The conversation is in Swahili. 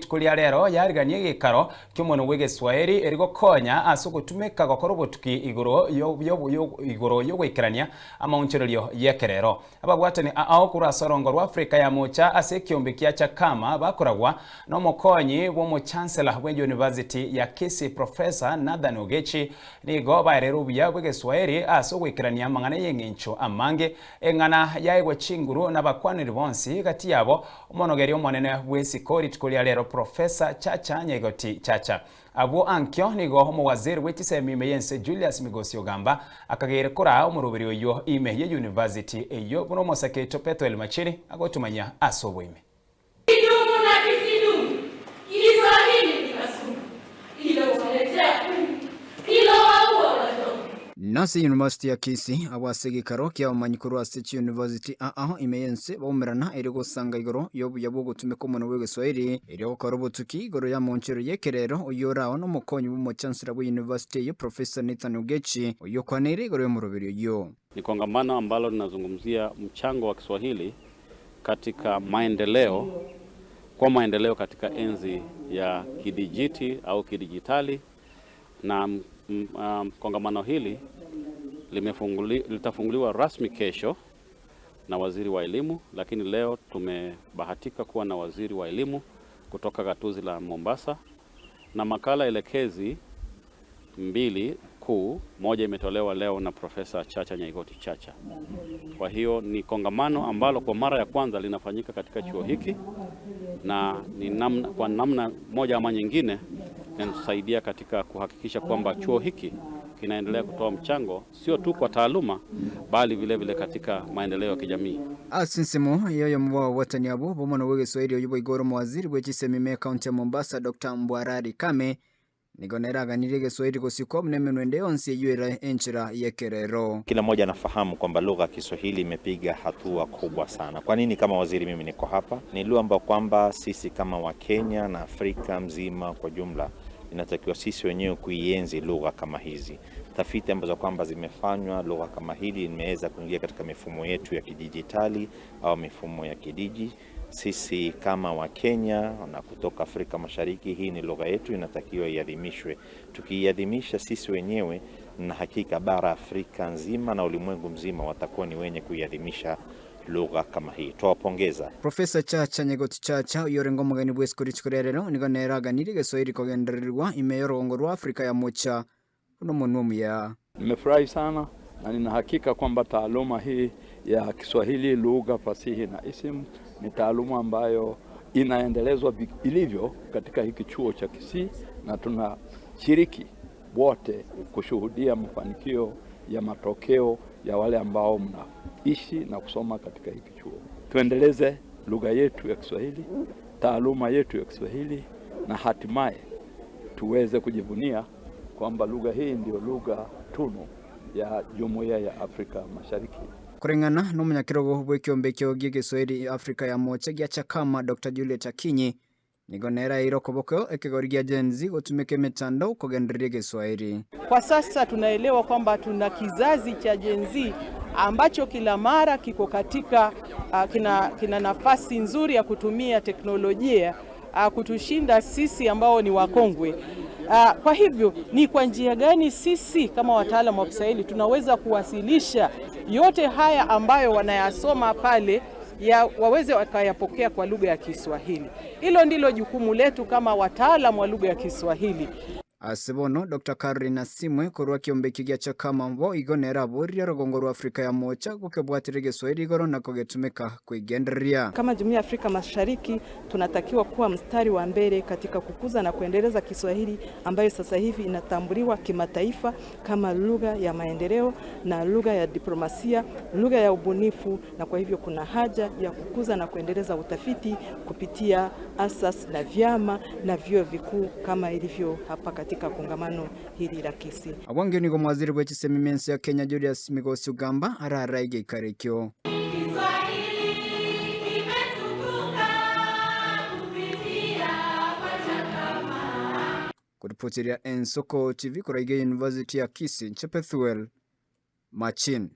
ritukulia rero yariganie gikaro kyomono wege Swahili erigo konya aso gutumika gokoro botuki igoro yo gwikirania amaunchererio yekerero abagwatani ao kura sorongo rwa Afrika ya mocha ase kiombekia cha kama bakoragwa no mokonyi wo chancellor wa University ya Kisii Professor Nathan Ogechi nigo bairero buya wege Swahili aso gwikirania mangana yengincho amange engana yaigwe chinguru na bakwaniri bonsi gati yabo omonogeri omonene bwesikori tukulia rero Professor Chacha Nyegoti Chacha abo ankyo nigo homo waziri wetisemi meyense Julius Migosi Ogamba akagere kora omurubiri oyo ime ye university eyo buno mosake topeto elmachiri agotumanya asobwime Nasi University ya Kisii abasegi karo kya manyikuru State University aho imeyense bomerana erigo sanga igoro yobu yabo gutumeko mono wege Swahili erigo karobotuki igoro ya monchero yekerero oyora no mukonyi mu chancellor wa University ya Professor Nathan Ogechi oyo kwanere igoro yo murubiri yo. Ni kongamano ambalo linazungumzia mchango wa Kiswahili katika maendeleo katika enzi ya kidijiti au kidijitali na kongamano hili litafunguliwa rasmi kesho na waziri wa elimu, lakini leo tumebahatika kuwa na waziri wa elimu kutoka gatuzi la Mombasa na makala elekezi 2 kuu, moja imetolewa leo na Professor Chacha Nyegoti Chacha. Kwa hiyo ni kongamano ambalo kwa mara ya kwanza linafanyika katika chuo hiki na kwa namna moja ama nyingine inatusaidia katika kuhakikisha kwamba chuo hiki kinaendelea kutoa mchango sio tu kwa taaluma bali vile vile katika maendeleo ya kijamii. Asinsimo yoyo mwa watani abo bomono wege Swahili oyo igoro mwaziri wechisemime county ya Mombasa Dr. Mbwarari Kame nigoneraga nirege Swahili kosiko mnemenwende onsi yuera enchira yekerero. Kila mmoja anafahamu kwamba lugha ya Kiswahili imepiga hatua kubwa sana. Kwa nini kama waziri mimi niko hapa? Ni lugha ambayo kwamba sisi kama Wakenya na Afrika mzima kwa jumla inatakiwa sisi wenyewe kuienzi lugha kama hizi. Tafiti ambazo kwamba zimefanywa, lugha kama hili imeweza kuingia katika mifumo yetu ya kidijitali au mifumo ya kidiji. Sisi kama Wakenya na kutoka Afrika Mashariki, hii ni lugha yetu, inatakiwa iadhimishwe. Tukiiadhimisha sisi wenyewe, na hakika bara Afrika nzima na ulimwengu mzima watakuwa ni wenye kuiadhimisha lugha kama hii. Tuwapongeza. Professor Chacha Nyegoti Chacha yorengo mugani bweskuri chikorerero nigoneraga nirige Swahili kogenderirwa imeyorongo rwa Afrika ya mocha uno munum ya. Nimefurahi sana na nina hakika kwamba taaluma hii ya Kiswahili lugha fasihi na isimu ni taaluma ambayo inaendelezwa ilivyo katika hiki chuo cha Kisii na tunashiriki wote kushuhudia mafanikio ya matokeo ya wale ambao mnaishi na kusoma katika hiki chuo. Tuendeleze lugha yetu ya Kiswahili, taaluma yetu ya Kiswahili na hatimaye tuweze kujivunia kwamba lugha hii ndio lugha tunu ya Jumuiya ya Afrika Mashariki. Kurengana n'umunyakirogo bw'ekyombekyo g'Igiswahili Afrika ya mocha gya Chakama Dr. Juliet Akinyi nigonera irokoboko ekigori gya Gen-Z utumike mitandao kugenderia Kiswahili. Kwa sasa tunaelewa kwamba tuna kizazi cha Gen-Z ambacho kila mara kiko katika kina nafasi nzuri ya kutumia teknolojia kutushinda sisi ambao ni wakongwe. Kwa hivyo ni kwa njia gani sisi kama wataalamu wa Kiswahili tunaweza kuwasilisha yote haya ambayo wanayasoma pale waweze wakayapokea kwa lugha ya Kiswahili. Hilo ndilo jukumu letu kama wataalamu wa lugha ya Kiswahili. Asibono Dr. Karina Simwe kurwa kiombeki gya Chakama mbo igonera buri rogongo rwa Afrika ya mocha gukebwatire Kiswahili igoro nako getumika kuigenderia. Kama Jumuiya ya Afrika Mashariki tunatakiwa kuwa mstari wa mbele katika kukuza na kuendeleza Kiswahili ambayo sasa hivi inatambuliwa kimataifa kama lugha ya maendeleo na lugha ya diplomasia, lugha ya ubunifu, na kwa hivyo kuna haja ya kukuza na kuendeleza utafiti kupitia asasi na vyama na vyuo vikuu kama ilivyo hapa katika kongamano hili la Kisii. Abwange ni mwaziri w'ekisemimensi ya Kenya Julius Migosi Ogamba araraige ikarikyo. Kuripotiria Ensoko TV kuraige University ya Kisii Chepethuel Machin.